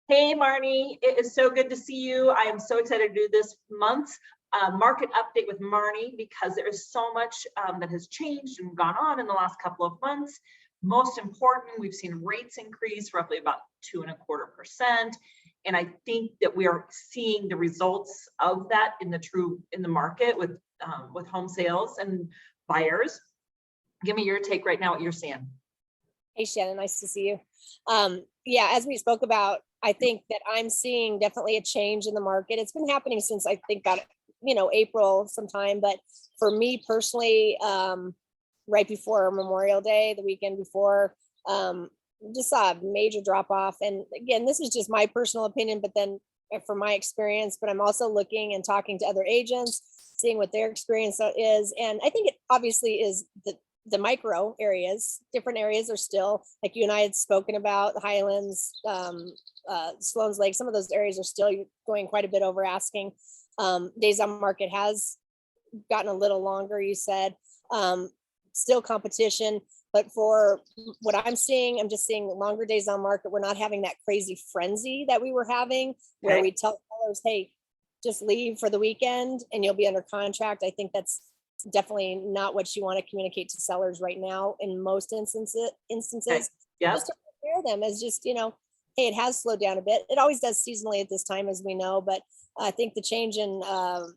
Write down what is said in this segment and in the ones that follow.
Hey, Marnie, it is so good to see you. I am so excited to do this month's market update with Marnie because there is so much that has changed and gone on in the last couple of months. Most important, we've seen rates increase roughly about 2.25%. And I think that we are seeing the results of that in the market with home sales and buyers. Give me your take right now, what you're seeing. Hey, Shannon, nice to see you. Yeah, as we spoke about, I think that I'm seeing definitely a change in the market. It's been happening since I think about, April sometime. But for me personally, right before Memorial Day, the weekend before, just saw a major drop off. And again, this is just my personal opinion, but then from my experience, but I'm also looking and talking to other agents, seeing what their experience is. And I think it obviously is the micro areas. Different areas are still, like you and I had spoken about, the Highlands, Sloan's Lake, some of those areas are still going quite a bit over asking. Days on market has gotten a little longer, you said. Still competition, but for what I'm seeing, I'm just seeing longer days on market. We're not having that crazy frenzy that we were having where we tell sellers, hey, just leave for the weekend and you'll be under contract. I think that's definitely not what you want to communicate to sellers right now in most instances. Yeah. Just to prepare them as just, hey, it has slowed down a bit. It always does seasonally at this time, as we know, but I think the change in the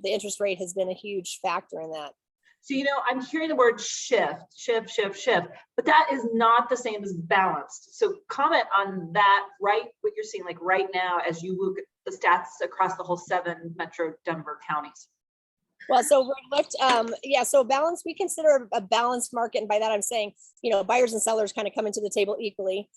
interest rate has been a huge factor in that. So, I'm hearing the word shift, but that is not the same as balanced. So comment on that, right? What you're seeing like right now, as you look at the stats across the whole 7 metro Denver counties. Well, so we looked, so balance, we consider a balanced market. And by that, I'm saying, buyers and sellers kind of come into the table equally,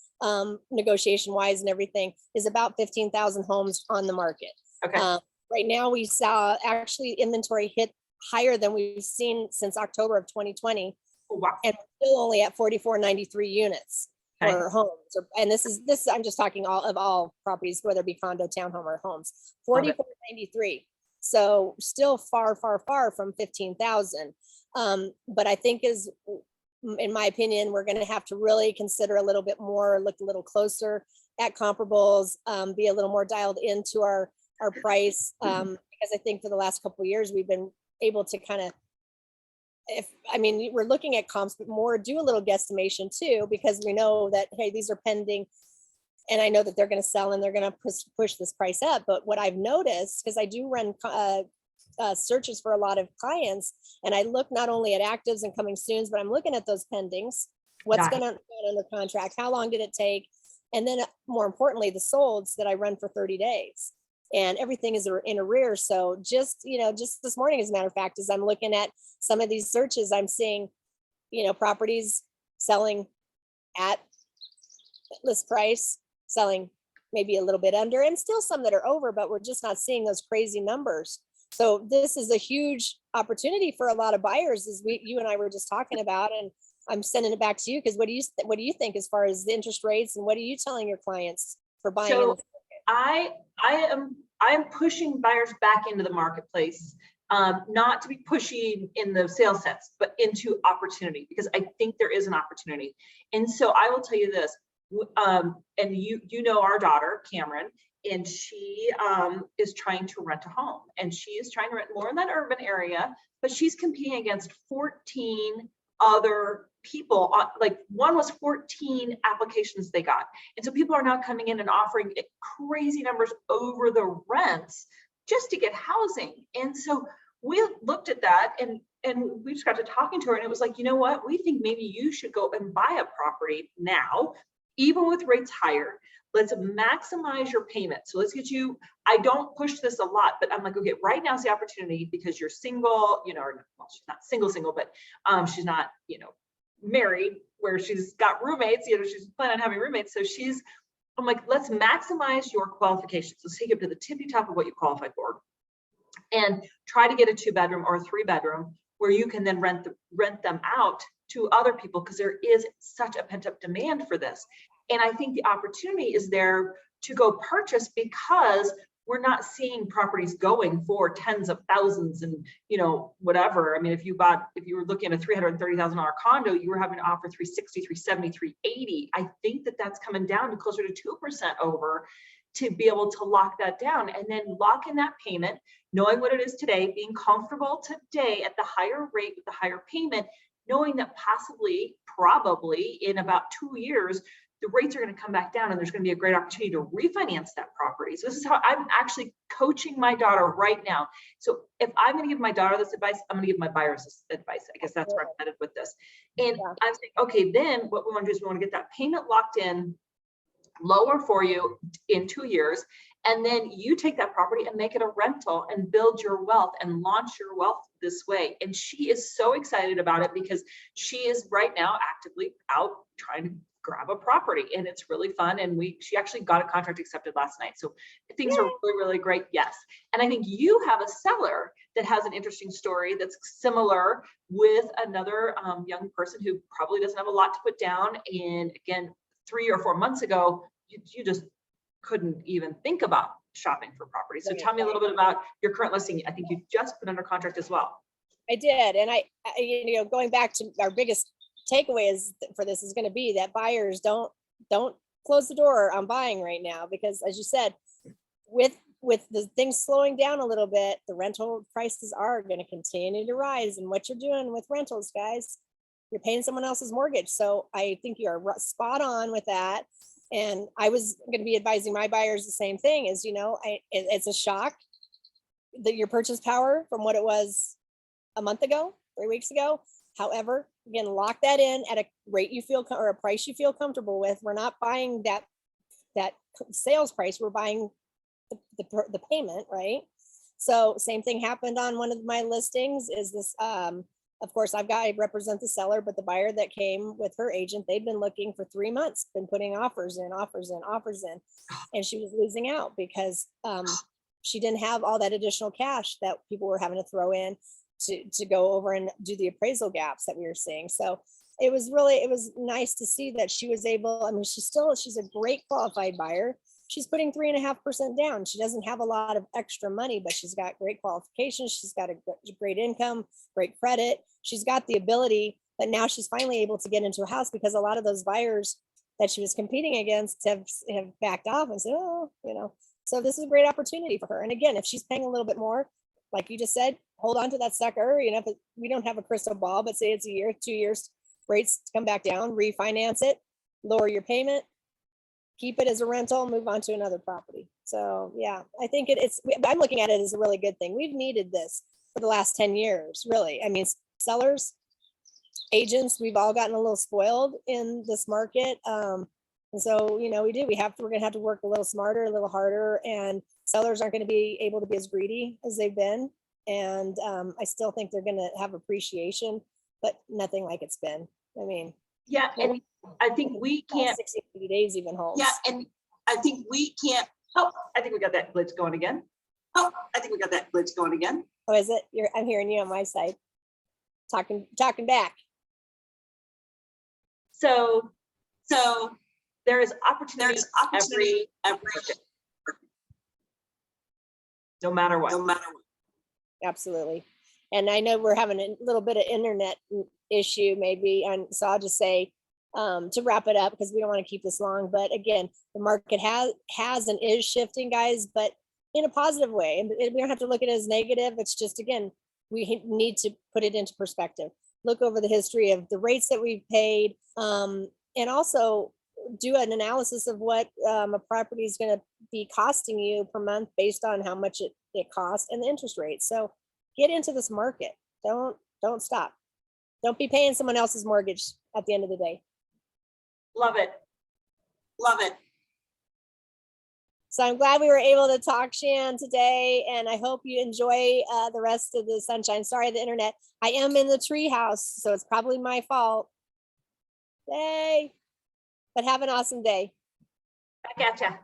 negotiation wise and everything, is about 15,000 homes on the market. Okay. Right now we saw actually inventory hit higher than we've seen since October of 2020. Oh, wow. And we're still only at 4,493 units for homes. And this is, I'm just talking all properties, whether it be condo, townhome, or homes, 4,493. So still far from 15,000. But I think in my opinion, we're going to have to really consider a little bit more, look a little closer at comparables, be a little more dialed into our price. Because I think for the last couple of years, we've been able to kind of, we're looking at comps, but more do a little guesstimation too, because we know that, hey, these are pending. And I know that they're going to sell and they're going to push this price up. But what I've noticed, because I do run searches for a lot of clients, and I look not only at actives and coming soons, but I'm looking at those pendings. What's going on under contract? How long did it take? And then more importantly, the solds that I run for 30 days. And everything is in arrears. So just this morning, as a matter of fact, as I'm looking at some of these searches, I'm seeing, properties selling at list price, selling maybe a little bit under, and still some that are over, but we're just not seeing those crazy numbers. So this is a huge opportunity for a lot of buyers, as you and I were just talking about. And I'm sending it back to you, because what do you think as far as the interest rates, and what are you telling your clients for buying? So I am pushing buyers back into the marketplace, not to be pushing in the sales sense, but into opportunity, because I think there is an opportunity. And so I will tell you this, and you know our daughter Cameron, and she is trying to rent a home, and she is trying to rent more in that urban area, but she's competing against 14 other people. Like one was 14 applications they got, and so people are now coming in and offering crazy numbers over the rents just to get housing. And so we looked at that, and we just got to talking to her, and it was like, you know what, we think maybe you should go and buy a property now, even with rates higher. Let's maximize your payment. So let's get you, I don't push this a lot, but I'm like, okay, right now is the opportunity, because you're single, or well, she's not single, but she's not, married, where she's got roommates, she's planning on having roommates. So I'm like, let's maximize your qualifications. Let's take it to the tippy top of what you qualify for, and try to get a 2-bedroom or a 3-bedroom where you can then rent them out to other people, because there is such a pent-up demand for this. And I think the opportunity is there to go purchase, because we're not seeing properties going for tens of thousands and, whatever. I mean, if you were looking at a $330,000 condo, you were having to offer 360, 370, 380. I think that's coming down to closer to 2% over to be able to lock that down, and then lock in that payment, knowing what it is today, being comfortable today at the higher rate with the higher payment, knowing that probably in about 2 years, the rates are going to come back down and there's going to be a great opportunity to refinance that property. So this is how I'm actually coaching my daughter right now. So if I'm going to give my daughter this advice, I'm going to give my buyers this advice. I guess that's where I'm headed with this. And I'm saying, okay, then what we want to do is we want to get that payment locked in lower for you in 2 years. And then you take that property and make it a rental and build your wealth and launch your wealth this way. And she is so excited about it because she is right now actively out trying to grab a property, and it's really fun. And she actually got a contract accepted last night. So things are really, really great. Yes. And I think you have a seller that has an interesting story that's similar with another young person who probably doesn't have a lot to put down. And again, 3 or 4 months ago, you just couldn't even think about shopping for property. So tell me a little bit about your current listing. I think you just put under contract as well. I did. And I going back to our biggest takeaway for this is going to be that buyers don't close the door on buying right now, because as you said, with the things slowing down a little bit, the rental prices are going to continue to rise. And what you're doing with rentals, guys, you're paying someone else's mortgage. So I think you are spot on with that. And I was going to be advising my buyers the same thing is, it's a shock that your purchase power from what it was a month ago, 3 weeks ago. However, again, lock that in at a rate you feel or a price you feel comfortable with. We're not buying that sales price. We're buying the payment, right? So same thing happened on one of my listings is this, of course, I represent the seller, but the buyer that came with her agent, they'd been looking for 3 months, been putting offers in, and she was losing out because she didn't have all that additional cash that people were having to throw in to go over and do the appraisal gaps that we were seeing. So it was nice to see that she was able, I mean, she's a great qualified buyer. She's putting 3.5% down. She doesn't have a lot of extra money, but she's got great qualifications. She's got a great income, great credit. She's got the ability, but now she's finally able to get into a house because a lot of those buyers that she was competing against have backed off and said, so this is a great opportunity for her. And again, if she's paying a little bit more, like you just said, hold on to that sucker. If we don't have a crystal ball, but say it's a year, 2 years, rates come back down, refinance it, lower your payment, keep it as a rental, move on to another property. So yeah, I think I'm looking at it as a really good thing. We've needed this for the last 10 years, really. I mean, sellers, agents, we've all gotten a little spoiled in this market. And so, we're going to have to work a little smarter, a little harder, and sellers aren't going to be able to be as greedy as they've been. And I still think they're going to have appreciation, but nothing like it's been. I mean, yeah. And I think we can't 60 days even holds. Yeah. And I think we can't. Oh, I think we got that glitch going again. Oh, is it? I'm hearing you on my side. Talking back. So there is opportunity every no matter what. Absolutely. And I know we're having a little bit of internet issue maybe. And so I'll just say to wrap it up, because we don't want to keep this long, but again, the market has and is shifting, guys, but in a positive way. And we don't have to look at it as negative. It's just, again, we need to put it into perspective. Look over the history of the rates that we've paid, and also do an analysis of what a property is going to be costing you per month based on how much it costs and the interest rate. So get into this market. Don't stop. Don't be paying someone else's mortgage at the end of the day. Love it. So I'm glad we were able to talk, Shan, today, and I hope you enjoy the rest of the sunshine. Sorry, the internet. I am in the tree house, so it's probably my fault. Yay. But have an awesome day. I gotcha.